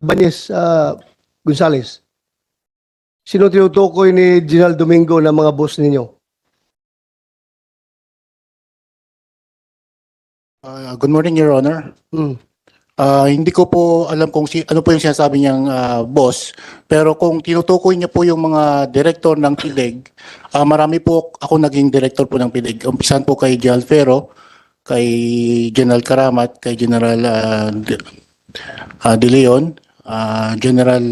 Banyes Gonzales. Sino tinutukoy ni General Domingo na mga boss ninyo? Good morning, Your Honor. Hmm. Hindi ko po alam kung ano po yung sinasabi niyang boss, pero kung tinutukoy niya po yung mga direktor ng PIDEG, marami po ako naging direktor po ng PIDEG. Umpisan po kay General Ferro, kay General Karamat, kay General De Leon, General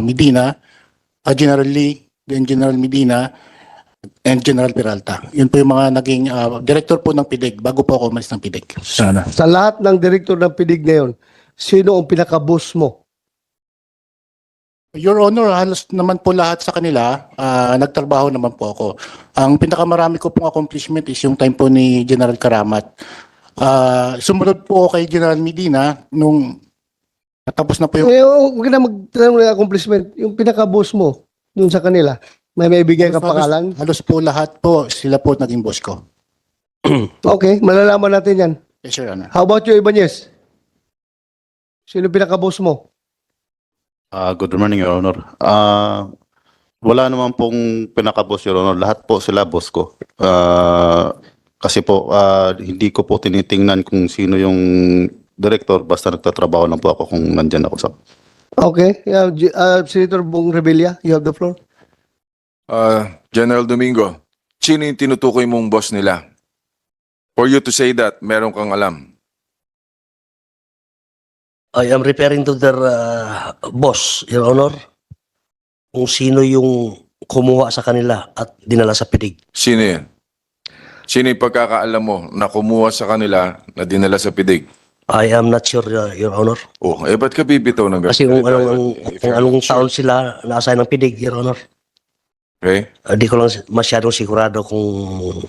Medina, General Lee, then General Medina, and General Peralta. Yun po yung mga naging director po ng PIDEG bago po ako umalis ng PIDEG. Sana. Sa lahat ng direktor ng PIDIG ngayon, sino ang pinaka-boss mo? Your Honor, halos naman po lahat sa kanila, nagtrabaho naman po ako. Ang pinakamarami ko pong accomplishment is yung time po ni General Karamat. Sumunod po ako kay General Medina nung natapos na po yung... Huwag na magtanong ng accomplishment. Yung pinaka-boss mo dun sa kanila, may maibigay ka pangalan? Halos po lahat po, sila po naging boss ko. Okay, malalaman natin yan. Yes, Your Honor. How about you, Ibanez? Sino pinaka-boss mo? Good morning, Your Honor. Wala naman pong pinaka-boss, Your Honor. Lahat po sila boss ko. Kasi po, hindi ko po tinitingnan kung sino yung director. Basta nagtatrabaho lang po ako kung nandyan ako sa... Okay. Senator Bong Revilla, you have the floor. General Domingo, sino yung tinutukoy mong boss nila? For you to say that, meron kang alam. I am referring to their boss, Your Honor. Kung sino yung kumuha sa kanila at dinala sa PIDIG. Sino yan? Sino yung pagkakaalam mo na kumuha sa kanila na dinala sa PIDIG? I am not sure, Your Honor. Oh, ba't ka bibitaw ng Kasi kung anong taon sila na-assign ng PIDIG, Your Honor. Okay? Di ko lang masyadong sigurado kung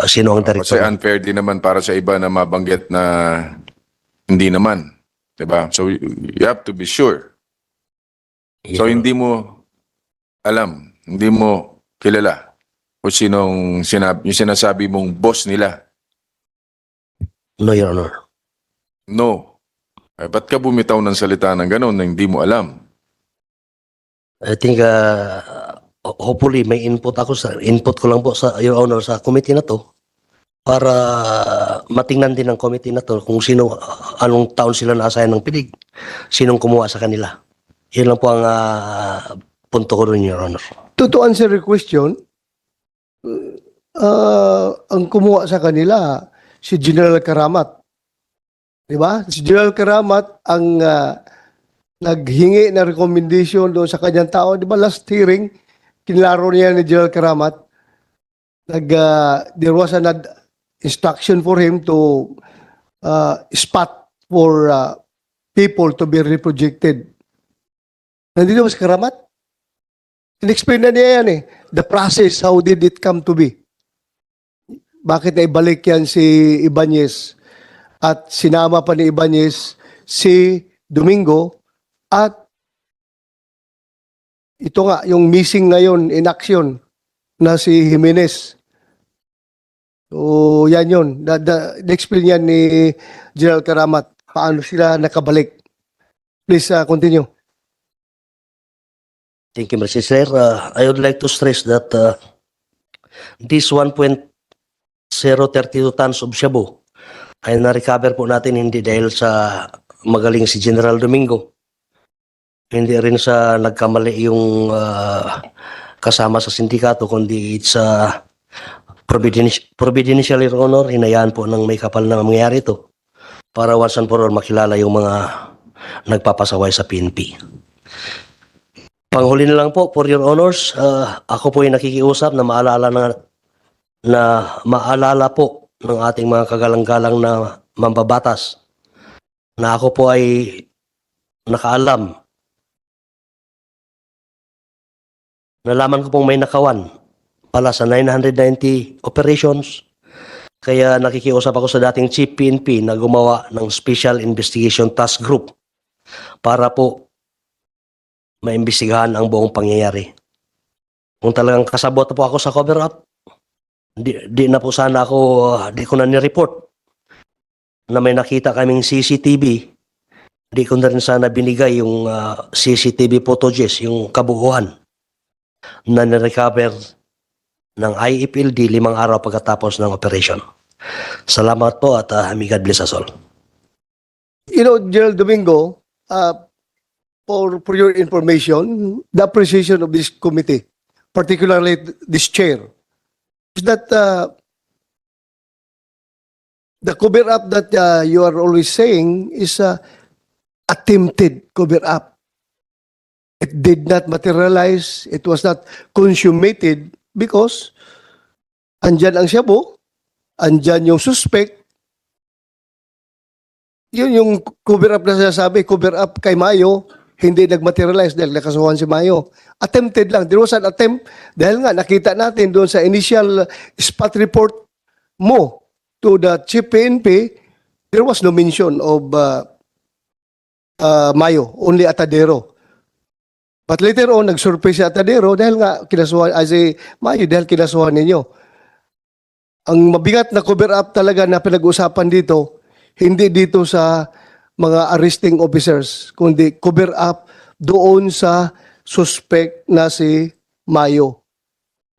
sino ang Kasi director. unfair din naman para sa iba na mabanggit na hindi naman. Diba? So, you have to be sure. Yes, So, Your hindi mo alam, hindi mo kilala kung sinong yung sinasabi mong boss nila. No, Your Honor. No. Ba't ka bumitaw ng salita ng gano'n na hindi mo alam? I think hopefully may input ko lang po sa Your Honor sa committee na to para matingnan din ng committee na to kung sino, anong taon sila na-assign ng PIDIG, sinong kumuha sa kanila. Yun lang po ang punto ko rin, Your Honor. To answer your question, ang kumuha sa kanila, si General Karamat. Diba? Si General Karamat ang naghingi na recommendation doon sa kanyang tao. Diba last hearing, kinlaro niya ni General Karamat, there was an instruction for him to spot for people to be reprojected. Nandito ba si Karamat? In-explain na niya yan eh. The process, how did it come to be? Bakit na ibalik yan si Ibanez? At sinama pa ni Ibanez si Domingo at ito nga, yung missing ngayon in action na si Jimenez. So, yan yun. Na-explain yan ni General Karamat. Paano sila nakabalik. Please continue. Thank you, Mr. Sir. I would like to stress that this 1.032 tons of shabu ay na-recover po natin hindi dahil sa magaling si General Domingo. Hindi rin sa nagkamali yung kasama sa sindikato, kundi it's providential, Your Honor. Hinayaan po ng may kapal na mangyayari ito para once and for all makilala yung mga nagpapasaway sa PNP. Panghuli na lang po, for your honors, ako po ay nakikiusap na maalala po ng ating mga kagalang-galang na mambabatas na ako po ay nakaalam. Nalaman ko pong may nakawan pala sa 990 operations. Kaya nakikiusap ako sa dating Chief PNP na gumawa ng Special Investigation Task Group para po maimbestigahan ang buong pangyayari. Kung talagang kasabot po ako sa cover-up, di na po sana ako, di ko na ni-report na may nakita kaming CCTV di ko na rin sana binigay yung CCTV footages, yung kabuuan na nirecover ng IFLD 5 araw pagkatapos ng operation. Salamat po at may God bless us all. You know, General Domingo, for your information, the appreciation of this committee, particularly this chair, is that the cover up that you are always saying is attempted cover up. It did not materialize. It was not consummated because andyan ang shabu, andyan yung suspect. Yun yung cover up na sinasabi, cover up kay Mayo, hindi nag-materialize dahil nakasuhan si Mayo. Attempted lang. There was an attempt dahil nga nakita natin doon sa initial spot report mo to the chief PNP, there was no mention of Mayo, only Atadero. But later on, nag-surface si Atadero dahil nga kinasuhan, si Mayo dahil kinasuhan ninyo. Ang mabigat na cover up talaga na pinag-usapan dito, hindi dito sa mga arresting officers, kundi cover up doon sa suspect na si Mayo.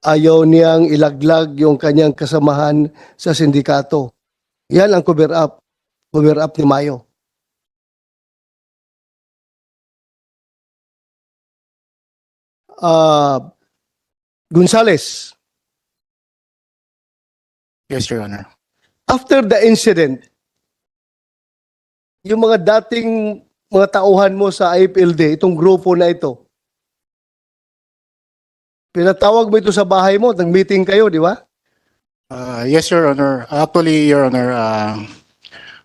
Ayaw niyang ilaglag yung kanyang kasamahan sa sindikato. Yan ang cover up ni Mayo. Gonzales, Yes, Your Honor. after the incident, yung mga dating mga tauhan mo sa IFLD, itong grupo na ito, pinatawag mo ito sa bahay mo, nag-meeting kayo, di ba? Yes, Your Honor. Actually, Your Honor,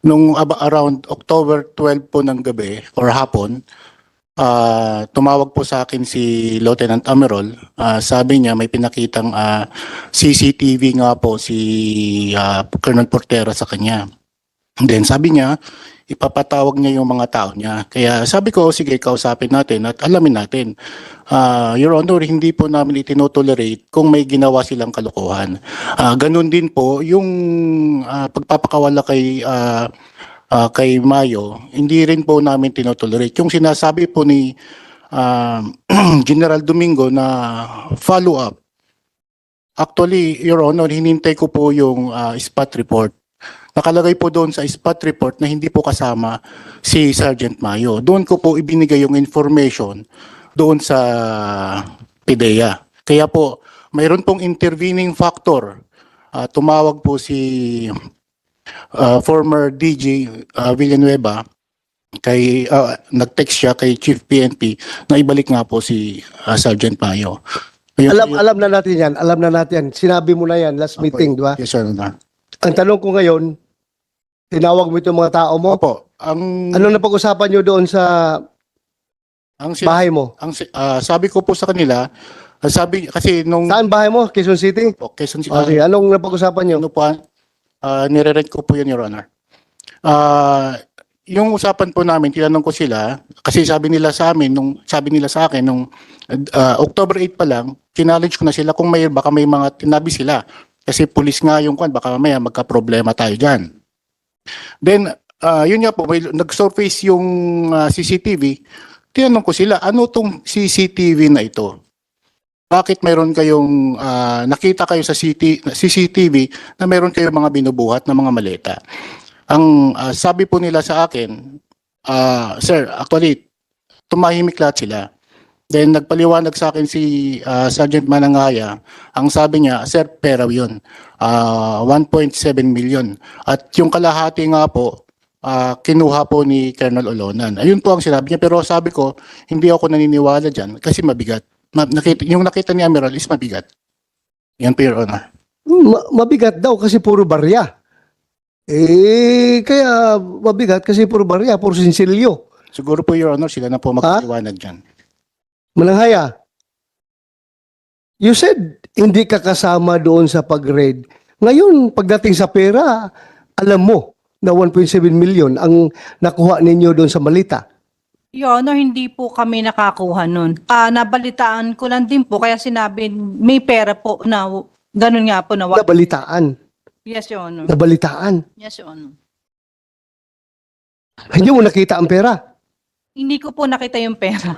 nung around October 12 po ng gabi or hapon, tumawag po sa akin si Lieutenant Amerol. Sabi niya may pinakitang CCTV nga po si Colonel Portera sa kanya. And then sabi niya, ipapatawag niya yung mga tao niya. Kaya sabi ko, sige, kausapin natin at alamin natin. Your Honor, hindi po namin itinotolerate kung may ginawa silang kalokohan. Ganun din po, yung pagpapakawala kay Mayo, hindi rin po namin tinotolerate. Yung sinasabi po ni General Domingo na follow-up, actually, Your Honor, hinintay ko po yung spot report. Nakalagay po doon sa spot report na hindi po kasama si Sergeant Mayo. Doon ko po ibinigay yung information doon sa PIDEA. Kaya po, mayroon pong intervening factor. Tumawag po si former DG Villanueva, nag-text siya kay Chief PNP na ibalik nga po si Sergeant Mayo. Alam na natin yan. Alam na natin yan. Sinabi mo na yan last meeting, di ba? Yes, Your Honor. Ang tanong ko ngayon, tinawag mo itong mga tao mo? Opo. Ano na pag-usapan nyo doon sa bahay mo? Sabi ko po sa kanila, sabi kasi nung Saan bahay mo? Quezon City? Quezon City, Okay, anong napag-usapan nyo? ano po, nire-rent ko po yun, Your Honor. Yung usapan po namin, tinanong ko sila, kasi sabi nila sa akin, nung October 8 pa lang, challenge ko na sila kung baka may mga tinabi sila. Kasi pulis nga yung baka mamaya magka-problema tayo dyan. Then, yun nga po, nag-surface yung CCTV, tinanong ko sila, ano tong CCTV na ito? Bakit mayroon kayong, nakita kayo sa CCTV na mayroon kayong mga binubuhat na mga maleta? Ang sabi po nila sa akin, sir, actually, tumahimik lahat sila. Then nagpaliwanag sa akin si Sergeant Manangaya, ang sabi niya, sir, pera yun, 1.7 million. At yung kalahati nga po, kinuha po ni Colonel Olonan. Ayun po ang sinabi niya, pero sabi ko, hindi ako naniniwala dyan kasi mabigat. Yung nakita ni Amiral is mabigat. Yan po, Your Honor. Mabigat daw kasi puro barya. Kaya mabigat kasi puro barya, puro sinsilyo. Siguro po, Your Honor, sila na po magpaliwanag dyan. Mananghaya, you said hindi ka kasama doon sa pag-raid. Ngayon, pagdating sa pera, alam mo na 1.7 million ang nakuha ninyo doon sa malita. Your Honor, hindi po kami nakakuha nun. Nabalitaan ko lang din po, kaya sinabi may pera po na ganun nga po na. Nabalitaan. Yes, Your Honor. Nabalitaan. Yes, Your Honor. Hindi mo nakita ang pera. Hindi ko po nakita yung pera.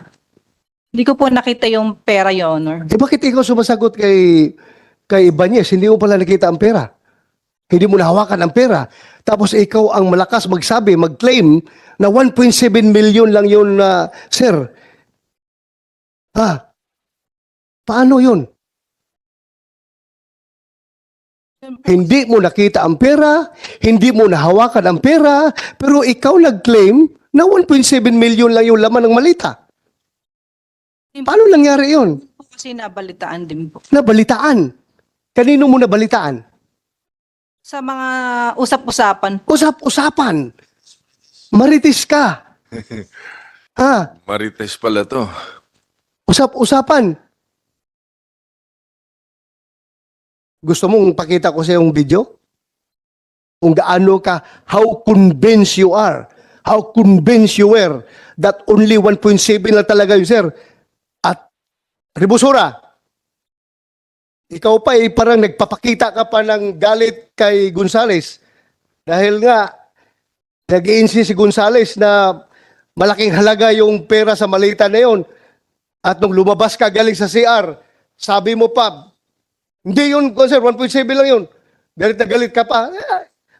Hindi ko po nakita yung pera, Your Honor. Eh bakit ikaw sumasagot kay Ibanez? Hindi mo pala nakita ang pera. Hindi mo nahawakan ang pera. Tapos ikaw ang malakas magsabi, mag-claim na 1.7 million lang yun, sir. Paano yun? Hindi mo nakita ang pera, hindi mo nahawakan ang pera, pero ikaw nag-claim na 1.7 million lang yung laman ng malita. Paano nangyari yun? Kasi nabalitaan din po. Nabalitaan. Kanino mo nabalitaan? Sa mga usap-usapan. Usap-usapan. Marites ka. Marites pala to. Usap-usapan. Gusto mong pakita ko sa yung video? Kung gaano ka, how convinced you are, how convinced you were that only 1.7 lang talaga yun, sir. At, Rebusora, ikaw pa parang nagpapakita ka pa ng galit kay Gonzales. Dahil nga, nag-i-insist si Gonzales na malaking halaga yung pera sa malita na yun. At nung lumabas ka galing sa CR, sabi mo pa, hindi yun, sir, 1.7 lang yun. Galit na galit ka pa.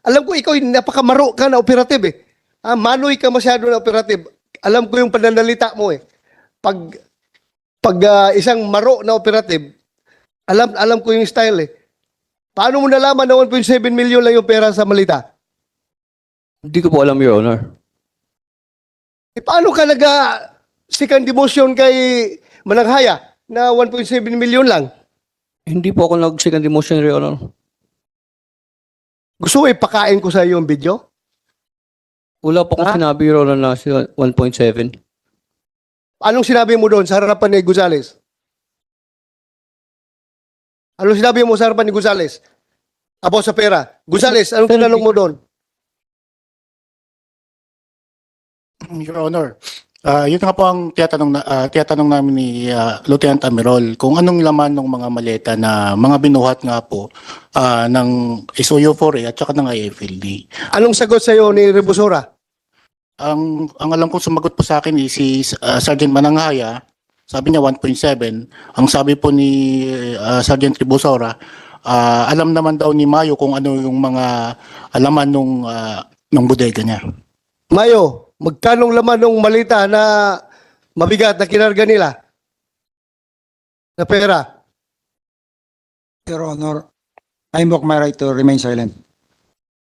Alam ko, ikaw, napakamaro ka na operative eh. Manoy ka masyado na operative. Alam ko yung pananalita mo eh. Pag isang maro na operative, alam ko yung style eh. Paano mo nalaman na 1.7 million lang yung pera sa malita? Hindi ko po alam, Your Honor. Paano ka second demotion kay Mananghaya na 1.7 million lang? Hindi po ako nag-second demotion, Your Honor. Gusto mo ipakain ko sa iyo yung video? Wala po akong sinabi, Your Honor, na 1.7. Anong sinabi mo doon sa harapan ni Gonzales? Anong sinabi mo sa harapan ni Gonzales? About sa pera. Gonzales, anong tinanong mo doon? Your Honor, yun nga po ang tiyatanong namin ni Lieutenant Amirol kung anong laman ng mga maleta na mga binuhat nga po ng SOU4A at saka ng IFLD. Anong sagot sa iyo ni Rebusora? Ang alam ko sumagot po sa akin is si Sergeant Mananghaya, sabi niya 1.7. Ang sabi po ni Sergeant Tribusora, alam naman daw ni Mayo kung ano yung mga alaman ng bodega niya. Mayo, magkanong laman ng malita na mabigat na kinarga nila? Na pera? Your Honor, I invoke my right to remain silent.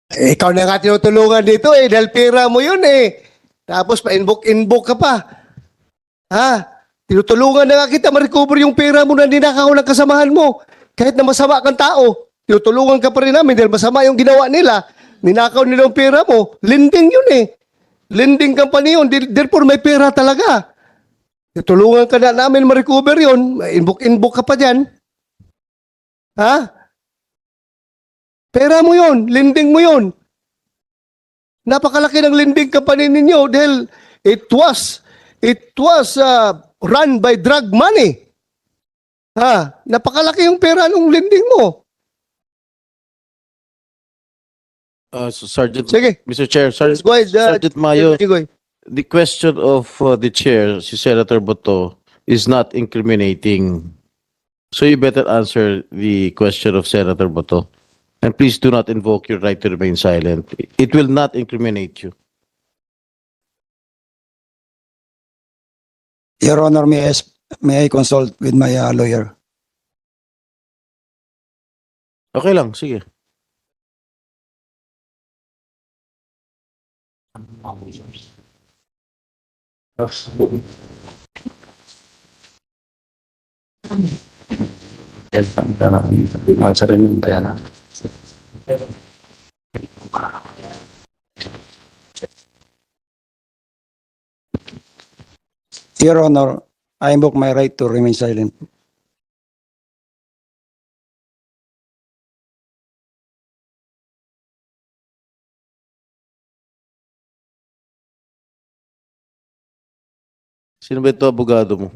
Ikaw na nga tinutulungan dito dahil pera mo yun Tapos pa-invoke ka pa. Tinutulungan na nga kita ma-recover yung pera mo na ninakaw ng kasamahan mo. Kahit na masama kang tao, tinutulungan ka pa rin namin dahil masama yung ginawa nila. Ninakaw nila yung pera mo. Lending yun Lending company yun. Therefore, may pera talaga. Tinutulungan ka na namin ma-recover yun. Invoke ka pa dyan. Pera mo yun. Lending mo yun. Napakalaki ng lending company ninyo dahil it was run by drug money. Napakalaki yung pera ng lending mo. Sergeant, Sige. Mr. Chair, Sergeant, Go ahead. Sergeant Mayo, Go ahead. the question of the chair, si Senator Boto, is not incriminating. So you better answer the question of Senator Boto. And please do not invoke your right to remain silent. It will not incriminate you. Your Honor, may I consult with my lawyer? Okay lang, sige. Your Honor, I invoke my right to remain silent. Sino ba ito abogado mo?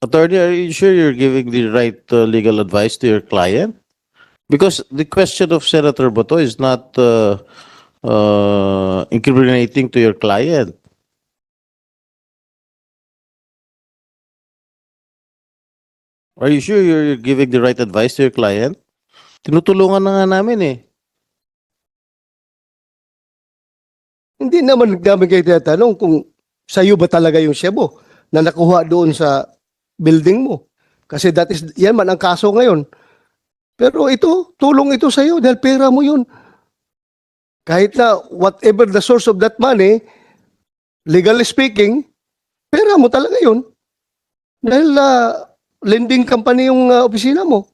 Attorney, are you sure you're giving the right legal advice to your client? Because the question of Senator Boto is not incriminating to your client. Are you sure you're giving the right advice to your client? Tinutulungan na nga namin eh. Hindi naman namin kayo tinatanong kung sa'yo ba talaga yung Shebo na nakuha doon sa building mo. Kasi yan man ang kaso ngayon. Pero ito, tulong ito sa'yo dahil pera mo yun. Kahit na whatever the source of that money, legally speaking, pera mo talaga yun. Dahil lending company yung opisina mo.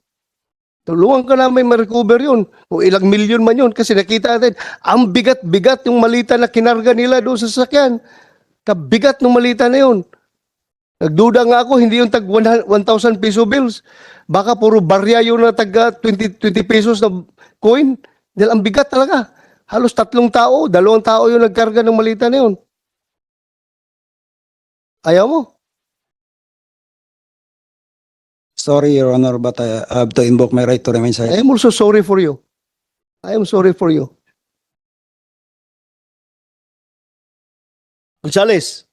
Tulungan ka namin ma-recover yun. Kung ilang milyon man yun. Kasi nakita natin, ang bigat-bigat yung malita na kinarga nila doon sa sasakyan. Kabigat ng malita na yun. Nagduda nga ako, hindi yung tag 1,000 peso bills. Baka puro barya yun na tag 20 pesos na coin. Dahil ang bigat talaga. Halos 3 tao, 2 tao yung nagkarga ng malita na yun. Ayaw mo? Sorry, Your Honor, but I have to invoke my right to remain I silent. am also sorry for you. I am sorry for you. Gonzales.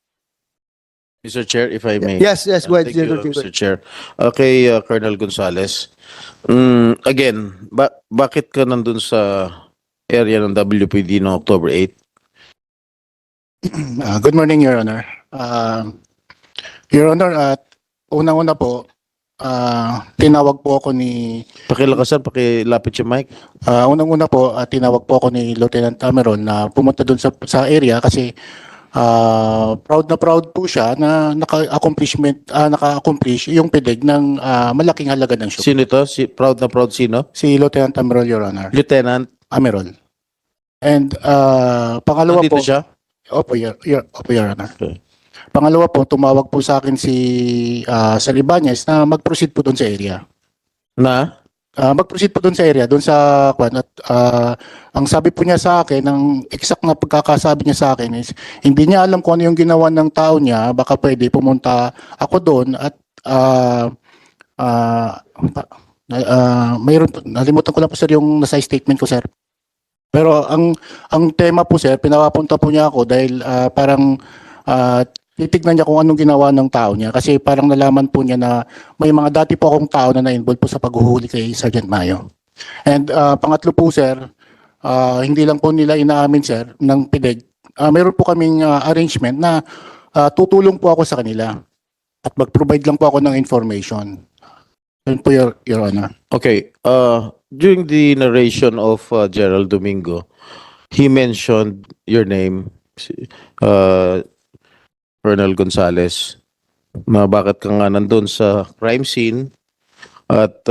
Mr. Chair, if I may. Yes, go ahead. Thank you, Mr. Chair. Okay, Colonel Gonzales. Again, bakit ka nandun sa area ng WPD noong October 8? Good morning, Your Honor. Your Honor, unang-una po, tinawag po ako ni Pakilakasan, pakilapit yung mic. unang-una po, tinawag po ako ni Lieutenant Ameron na pumunta doon sa area kasi proud na proud po siya na naka-accomplish yung PDEG ng malaking halaga ng show. Sino ito? Proud na proud sino? Si Lieutenant Ameron, Your Honor. Lieutenant. Ameron. And pangalawa Nandito po, siya? Opo, Your Honor. Okay. Pangalawa po, tumawag po sa akin si Salibanyes na mag-proceed po doon sa area. Na? Mag-proceed po doon sa area, doon sa kwan, at ang sabi po niya sa akin, ang exact na pagkakasabi niya sa akin is hindi niya alam kung ano yung ginawa ng tao niya, baka pwede pumunta ako doon at mayroon, nalimutan ko lang po sir yung nasa statement ko sir. Pero ang tema po sir, pinapapunta po niya ako dahil parang titignan niya kung anong ginawa ng tao niya kasi parang nalaman po niya na may mga dati po akong tao na na-involve po sa paghuhuli kay Sergeant Mayo. And pangatlo po sir, hindi lang po nila inaamin sir ng PDEG. Meron po kaming arrangement na tutulong po ako sa kanila at mag-provide lang po ako ng information. Yun po Your Honor. Okay. During the narration of Gerald Domingo, he mentioned your name, Colonel Gonzales, na bakit ka nga nandun sa crime scene at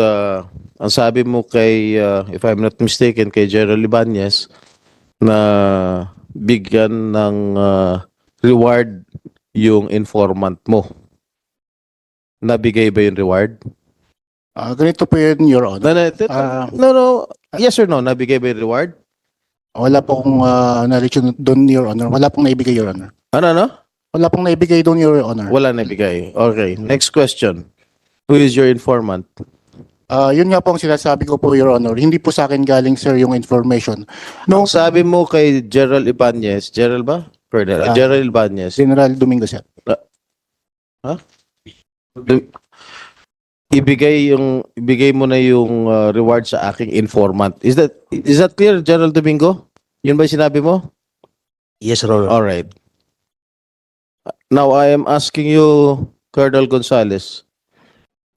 ang sabi mo kay, if I'm not mistaken, kay Gerald Ibanez na bigyan ng reward yung informant mo. Nabigay ba yung reward? Ganito po yun Your Honor. No. Yes or no? Nabigay ba yung reward? Wala po akong narration doon Your Honor. Wala pong naibigay Your Honor. Ano? Wala pong naibigay doon Your Honor. Wala nabigay. Okay. Next question. Who is your informant? Yun nga po ang sinasabi ko po, Your Honor. Hindi po sa akin galing, sir, yung information. No, Sabi mo kay Gerald Ibanez. Gerald ba? Colonel. Gerald Ibanez. General Domingo, sir. Ibigay mo na yung reward sa aking informant. Is that clear, Gerald Domingo? Yun ba yung sinabi mo? Yes, Your Honor. All right. Now I am asking you, Colonel Gonzales.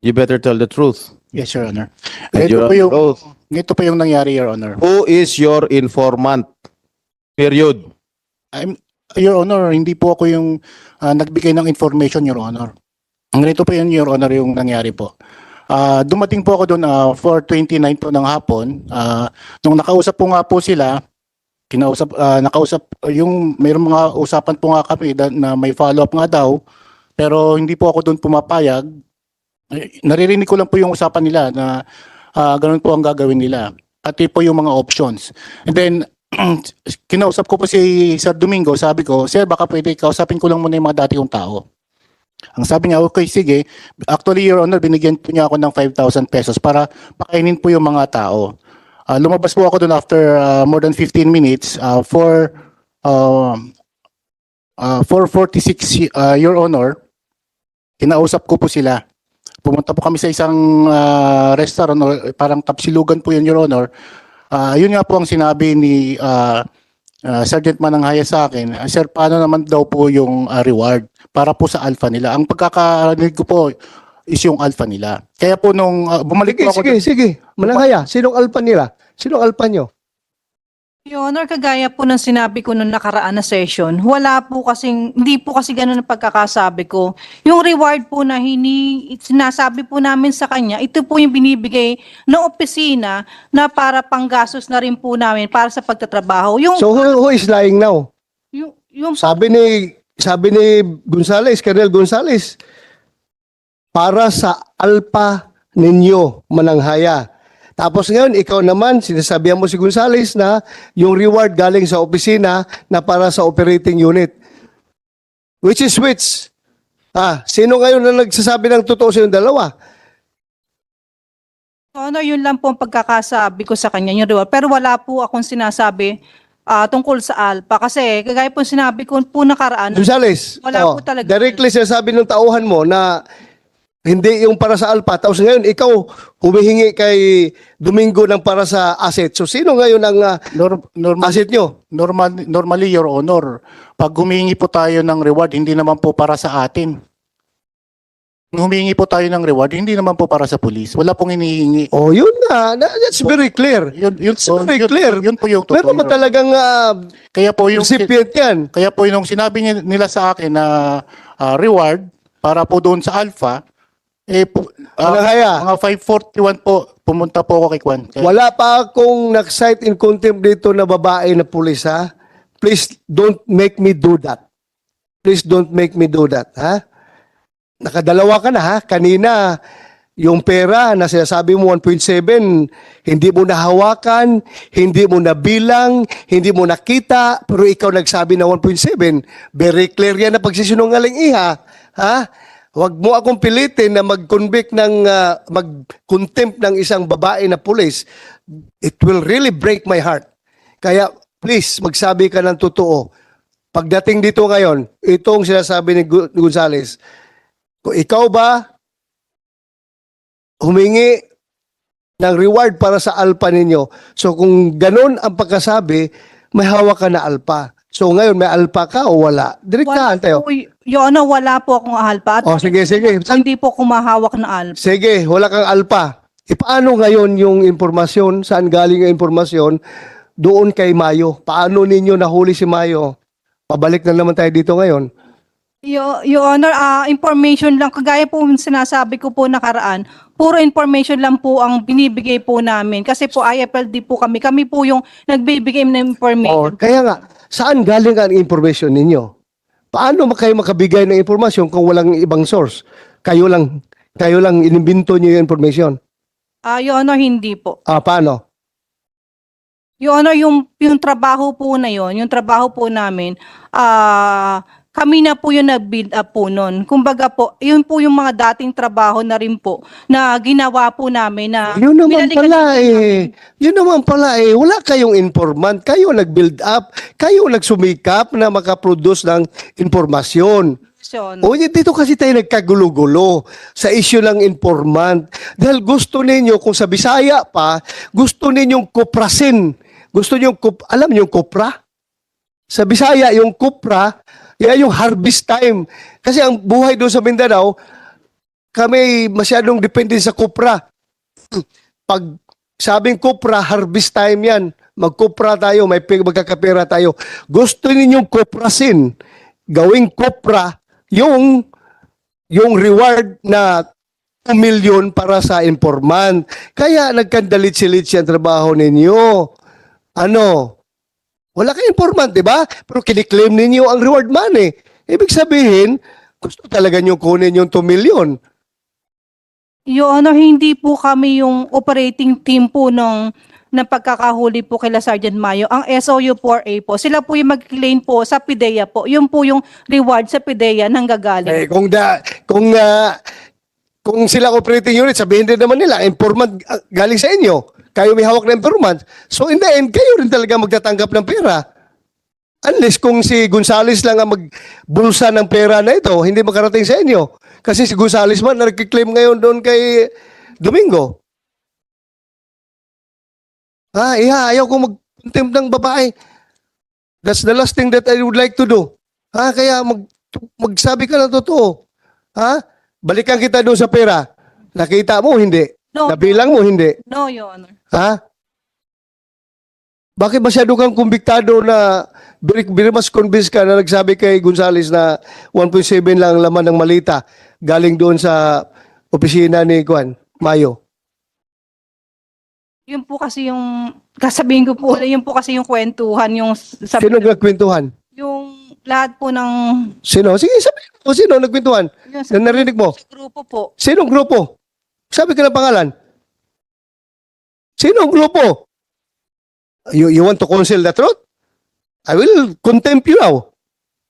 You better tell the truth. Yes, Your Honor. And you're under oath. Ito po yung nangyari, Your Honor. Who is your informant? Period. Your Honor, hindi po ako yung nagbigay ng information, Your Honor. Ganito po yun, Your Honor, yung nangyari po. Dumating po ako doon 4:29 po ng hapon. Nung nakausap po nga po sila, nakausap yung mayroong mga usapan po nga kami na may follow-up nga daw, pero hindi po ako doon pumapayag. Naririnig ko lang po yung usapan nila na ganun po ang gagawin nila. Pati po yung mga options. And then, kinausap ko po si Sir Domingo, sabi ko, Sir, baka pwede kausapin ko lang muna yung mga dati kong tao. Ang sabi niya, okay, sige. Actually, Your Honor, binigyan po niya ako ng 5,000 pesos para pakainin po yung mga tao. lumabas po ako doon after more than 15 minutes for 446, Your Honor. Kinausap ko po sila. Pumunta po kami sa isang restaurant, or parang tapsilugan po yun, Your Honor. Yun nga po ang sinabi ni Sergeant Mananghaya sa akin, Sir, paano naman daw po yung reward para po sa alpha nila? Ang pagkakarinig ko po is yung alpha nila. Kaya po nung bumalik Sige, po ako... sige. Mananghaya, sinong alpha nila? Sinong alpha nyo? Your Honor, kagaya po ng sinabi ko nung nakaraan na session, hindi po kasi ganun ang pagkakasabi ko. Yung reward po na sinasabi po namin sa kanya, ito po yung binibigay ng opisina na para panggastos na rin po namin para sa pagtatrabaho. So who is lying now? Yung Sabi ni Gonzales, Colonel Gonzales, para sa alpha ninyo, Mananghaya. Tapos ngayon, ikaw naman, sinasabihan mo si Gonzales na yung reward galing sa opisina na para sa operating unit. Which is which? Sino ngayon na nagsasabi ng totoo sa yung dalawa? Honor, yun lang po ang pagkakasabi ko sa kanya, yung reward. Pero wala po akong sinasabi tungkol sa alpha. Kasi kagaya po sinabi ko po nakaraan, Gonzales, Wala po talaga. directly sinasabi ng tauhan mo na hindi yung para sa alpha. Tapos ngayon, ikaw humihingi kay Domingo ng para sa asset. So sino ngayon ang asset nyo? Normally, Your Honor, pag humingi po tayo ng reward, hindi naman po para sa atin. Kung humingi po tayo ng reward, hindi naman po para sa police. Wala pong hinihingi. Oh, yun na. That's very clear. It's very clear. Yun po yung Meron totoo. ba talagang Kaya po yung recipient yan? Kaya po yung sinabi nila sa akin na reward para po doon sa alpha, Mananghaya, mga 541 po, pumunta po ako kay Kwan. wala pa akong nag-cite in contempt dito na babae na pulis, ha? Please don't make me do that. Please don't make me do that, ha? Nakadalawa ka na, ha? Kanina, yung pera na sinasabi mo 1.7, hindi mo nahawakan, hindi mo nabilang, hindi mo nakita, pero ikaw nagsabi na 1.7. Very clear yan na pagsisinungaling, iha. Ha? Huwag mo akong pilitin na mag-convict ng, mag-contempt ng isang babae na pulis. It will really break my heart. Kaya, please, magsabi ka ng totoo. Pagdating dito ngayon, itong sinasabi ni Gonzales, kung ikaw ba humingi ng reward para sa alpha ninyo. So kung ganun ang pagkasabi, may hawak ka na alpha. So ngayon, may alpha ka o wala? Direktahan tayo. Your Honor, wala po akong alpha. At Sige. hindi po kumahawak na alpha. Sige, wala kang alpha. Paano ngayon yung informasyon? Saan galing yung informasyon? Doon kay Mayo. Paano ninyo nahuli si Mayo? Pabalik na naman tayo dito ngayon. Your Honor, information lang, kagaya po yung sinasabi ko po nakaraan, puro information lang po ang binibigay po namin. Kasi po IFLD po kami po yung nagbibigay ng information. Kaya nga, saan galing ang information ninyo? Paano kayo makabigay ng informasyon kung walang ibang source? Kayo lang inimbento niyo yung information. Your Honor, hindi po. Paano? Your Honor, yung trabaho po na yon, yung trabaho po namin, kami na po yung nag-build up po nun. Kumbaga po, yun po yung mga dating trabaho na rin po na ginawa po namin na Yun naman binalikan pala po namin. Yun naman pala Wala kayong informant. Kayo nag-build up. Kayo nagsumikap na makaproduce ng informasyon. Your Honor. O dito kasi tayo nagkagulo-gulo sa issue ng informant. Dahil gusto ninyo, kung sa Bisaya pa, gusto ninyong kuprasin. Gusto niyo, alam niyo yung kupra? Sa Bisaya, yung kupra, yan yung harvest time. Kasi ang buhay doon sa Mindanao, kami masyadong depende sa kupra. Pag sabing kupra, harvest time yan. Magkupra tayo, magkakapera tayo. Gusto ninyong kuprasin, gawing kupra, yung reward na 2 million para sa informant. Kaya nagkandalit-silit ang trabaho ninyo. Wala kang informant, di ba? Pero kiniklaim ninyo ang reward money. Ibig sabihin, gusto talaga nyo kunin yung 2 million. Your Honor, hindi po kami yung operating team po ng pagkakahuli po kila Sergeant Mayo. Ang SOU 4A po, sila po yung mag-claim po sa PIDEA po. Yun po yung reward sa PIDEA nang gagaling. Kung sila operating unit, sabihin din naman nila, informant galing sa inyo. Kayo may hawak na informant. So in the end, kayo rin talaga magtatanggap ng pera. Unless kung si Gonzales lang ang magbulsa ng pera na ito, hindi makarating sa inyo. Kasi si Gonzales man nagkiklaim ngayon doon kay Domingo. Ayaw ko mag-contempt ng babae. That's the last thing that I would like to do. Kaya magsabi ka ng totoo. Balikan kita doon sa pera. Nakita mo, hindi. No, Nabilang mo, hindi. no, Your Honor. Bakit masyado kang kumbiktado na very much convinced ka na nagsabi kay Gonzales na 1.7 lang laman ng malita galing doon sa opisina ni Juan Mayo? Yun po kasi yung, kasabihin ko po, yun po kasi yung kwentuhan, yung Sino nagkwentuhan? yung lahat po ng, Sino? Sige, sabihin mo. Sino nagkwentuhan? yun, sa, Na narinig mo? sa grupo po. Sinong grupo? Sabi ka ng pangalan. Sinong grupo? You want to conceal the truth? I will contempt you now.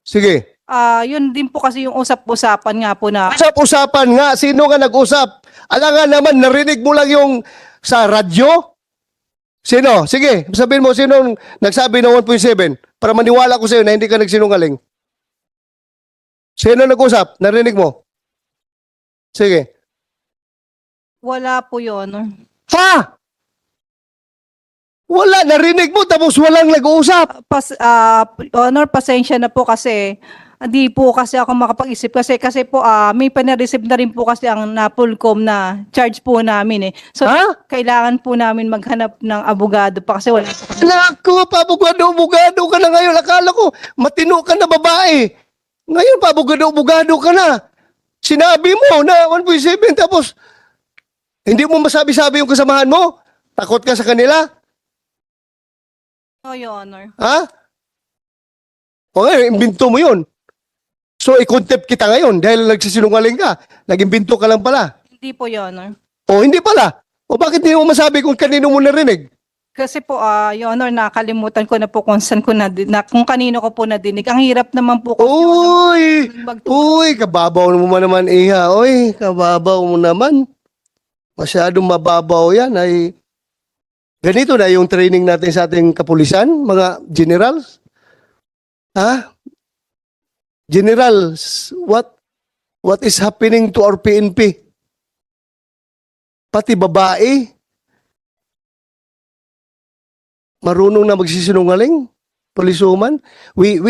Sige. Yun din po kasi yung usap-usapan nga po na, Usap-usapan nga. Sino nga nag-usap? Alangan naman, narinig mo lang yung sa radyo? Sino? Sige, sabihin mo, sino nagsabi ng 1.7? Para maniwala ko sa'yo na hindi ka nagsinungaling. Sino nag-usap? Narinig mo? Sige. wala po yun. Ha? Wala, narinig mo tapos walang nag-uusap. Honor, pasensya na po kasi hindi po kasi ako makapag-isip kasi po may pa-receive na rin po kasi ang Napolcom na charge po namin eh. So kailangan po namin maghanap ng abogado pa kasi wala po kami. Naku, abogado ka na ngayon. Akala ko, matino ka na babae. Ngayon, abogado ka na. Sinabi mo na 1.7 tapos hindi mo masabi-sabi yung kasamahan mo? Takot ka sa kanila? No, Your Honor. Ha? O ngayon, imbinto mo yun. So, i-contempt kita ngayon dahil nagsisinungaling ka. Nag-imbinto ka lang pala. Hindi po, Your Honor. O, hindi pala. O, bakit hindi mo masabi kung kanino mo narinig? Kasi po, Your Honor, nakalimutan ko na po kung saan ko kung kanino ko po nadinig. Ang hirap naman po ko. Uy, kababaw mo naman, Iha. Uy, kababaw mo naman. Masyadong mababaw yan. Ay, ganito na yung training natin sa ating kapulisan, mga generals. Ha? Generals, what is happening to our PNP? Pati babae, marunong na magsisinungaling, poliswoman. We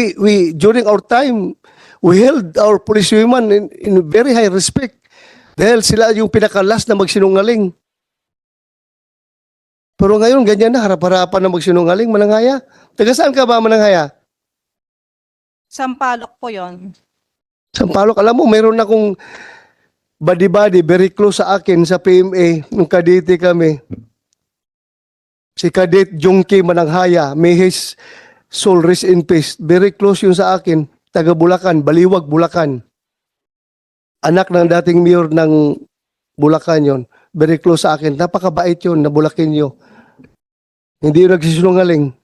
during our time, we held our policewomen in very high respect dahil sila yung pinakalas na magsinungaling. Pero ngayon, ganyan na, harap-harapan na magsinungaling, Mananghaya. Taga saan ka ba, Mananghaya? Sampalok po yon. Sampalok, alam mo, meron akong buddy-buddy, very close sa akin sa PMA, nung Kadete kami. Si Cadet Jungki Mananghaya, may his soul rest in peace. Very close yun sa akin, taga Bulacan, Baliwag, Bulacan. Anak ng dating mayor ng Bulacan yon. Very close sa akin. Napakabait yun na Bulakenyo. Hindi yun nagsisinungaling.